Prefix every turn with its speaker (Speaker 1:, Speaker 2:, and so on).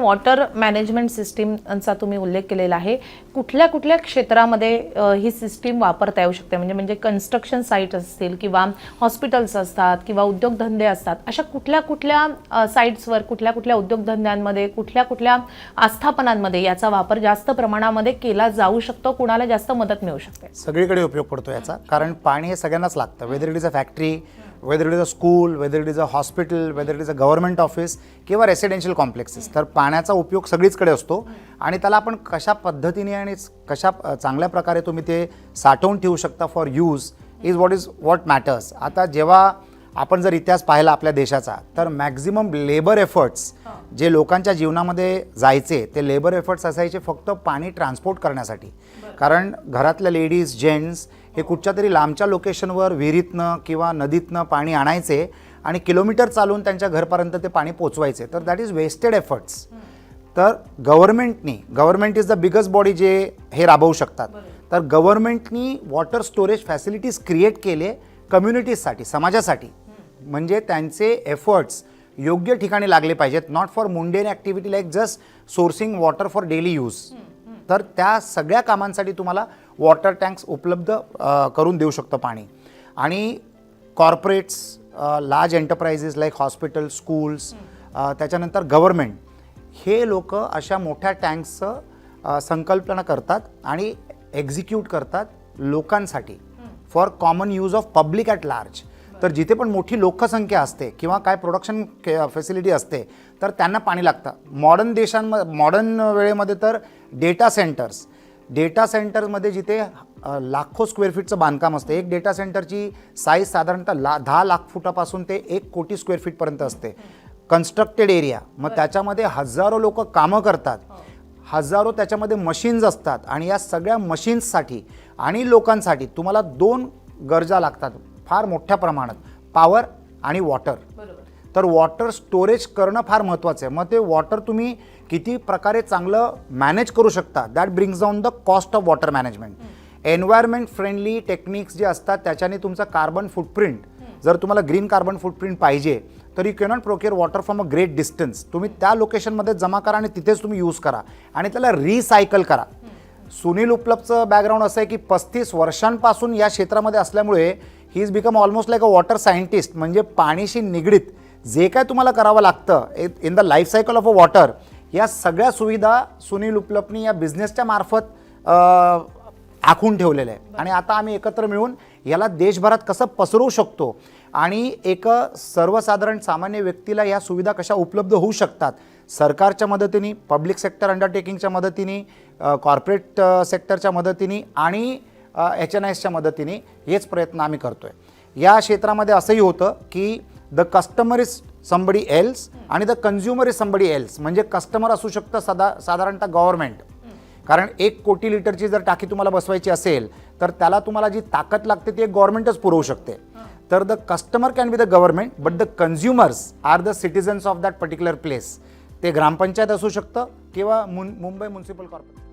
Speaker 1: Water management सिस्टीमचा तुम्ही उल्लेख केलेला आहे. कुठल्या कुठल्या क्षेत्रामध्ये ही सिस्टीम वापरता येऊ शकते? म्हणजे कन्स्ट्रक्शन साईट असतील किंवा हॉस्पिटल्स असतात किंवा उद्योगधंदे असतात, अशा कुठल्या कुठल्या साईट्सवर, कुठल्या कुठल्या उद्योगधंद्यांमध्ये, कुठल्या कुठल्या आस्थापनांमध्ये याचा वापर जास्त प्रमाणामध्ये केला जाऊ शकतो? कुणाला जास्त मदत मिळू शकते?
Speaker 2: सगळीकडे उपयोग पडतो याचा, कारण पाणी हे सगळ्यांनाच लागतं. Whether it is a factory, whether it is a school, whether it is a hospital, whether it is a government office किंवा रेसिडेन्शियल कॉम्प्लेक्सेस, तर पाण्याचा उपयोग सगळीचकडे असतो. आणि त्याला आपण कशा पद्धतीने आणि कशा चांगल्या प्रकारे तुम्ही ते साठवून ठेवू शकता for use is what matters. आता जेव्हा आपण जर इतिहास पाहिला आपल्या देशाचा, तर मॅक्झिमम लेबर एफर्ट्स जे लोकांच्या जीवनामध्ये जायचे, ते लेबर एफर्ट्स असायचे फक्त पाणी ट्रान्सपोर्ट करण्यासाठी. कारण घरातल्या लेडीज, जेंट्स हे कुठच्या तरी लांबच्या लोकेशनवर विहिरीतनं किंवा नदीतनं पाणी आणायचे आणि किलोमीटर चालून त्यांच्या घरपर्यंत ते पाणी पोचवायचे. तर दॅट इज वेस्टेड एफर्ट्स. तर government is the biggest body जे हे राबवू शकतात. तर गव्हर्नमेंटनी वॉटर स्टोरेज फॅसिलिटीज क्रिएट केले कम्युनिटीजसाठी, समाजासाठी. म्हणजे त्यांचे एफर्ट्स योग्य ठिकाणी लागले पाहिजेत, not for mundane activity like just sourcing water for daily use. तर त्या सगळ्या कामांसाठी तुम्हाला वॉटर टँक्स उपलब्ध करून देऊ शकतं पाणी. आणि corporates, large enterprises like hospital, schools, त्याच्यानंतर गव्हर्नमेंट, हे लोक अशा मोठ्या टँक्सचं संकल्पना करतात आणि एक्झिक्यूट करतात लोकांसाठी, for common use of public at large. तर जिथे पण मोठी लोकसंख्या असते किंवा काय प्रोडक्शन फॅसिलिटी असते, तर त्यांना पाणी लागतं. मॉडर्न वेळेमध्ये तर डेटा सेंटर्समध्ये जिथे लाखो स्क्वेअर फीटचं बांधकाम असतं. एक डेटा सेंटरची साईज साधारणतः 10 लाख फुटापासून ते 1 कोटी स्क्वेअर फीटपर्यंत असते. कन्स्ट्रक्टेड एरिया, मग त्याच्यामध्ये हजारो लोक कामं करतात, हजारो त्याच्यामध्ये मशीन्स असतात. आणि या सगळ्या मशीन्ससाठी आणि लोकांसाठी तुम्हाला 2 गरजा लागतात फार मोठ्या प्रमाणात, पॉवर आणि वॉटर. तर वॉटर स्टोरेज करणं फार महत्त्वाचं आहे. मग ते वॉटर तुम्ही किती प्रकारे चांगलं मॅनेज करू शकता, that brings down the cost of water management. Environment friendly techniques जे असतात त्याच्याने तुमचा कार्बन फुटप्रिंट, जर तुम्हाला ग्रीन कार्बन फुटप्रिंट पाहिजे तर you cannot procure water from a great distance. तुम्ही त्या लोकेशनमध्ये जमा करा आणि तिथेच तुम्ही यूज करा आणि त्याला रिसायकल करा. सुनील उपलब्धचं बॅकग्राऊंड असं आहे की 35 वर्षांपासून या क्षेत्रामध्ये असल्यामुळे he is become almost like a water scientist. म्हणजे पाणीशी निगडीत जे काय तुम्हाला करावं लागतं in the life cycle of a water, या सगळ्या सुविधा सुनील उपलब्धनी या बिझनेसच्या मार्फत आखून ठेवलेलं आहे. आणि आता आम्ही एकत्र मिळून याला देशभरात कसं पसरवू शकतो आणि एक सर्वसाधारण सामान्य व्यक्तीला या सुविधा कशा उपलब्ध होऊ शकतात, सरकारच्या मदतीने, पब्लिक सेक्टर अंडरटेकिंगच्या मदतीने, कॉर्पोरेट सेक्टरच्या मदतीने आणि HNISच्या मदतीने हेच प्रयत्न आम्ही करतो आहे. या क्षेत्रामध्ये असंही होतं की the customer is somebody else आणि the consumer is somebody else. म्हणजे कस्टमर असू शकतं साधारणतः गव्हर्नमेंट. कारण 1 कोटी लिटरची जर टाकी तुम्हाला बसवायची असेल तर त्याला तुम्हाला जी ताकद लागते ती एक गव्हर्नमेंटच पुरवू शकते. तर the customer can be the government but the consumers are the citizens of that particular place. ते ग्रामपंचायत असू शकतं किंवा मुंबई म्युन्सिपल कॉर्पोरेशन.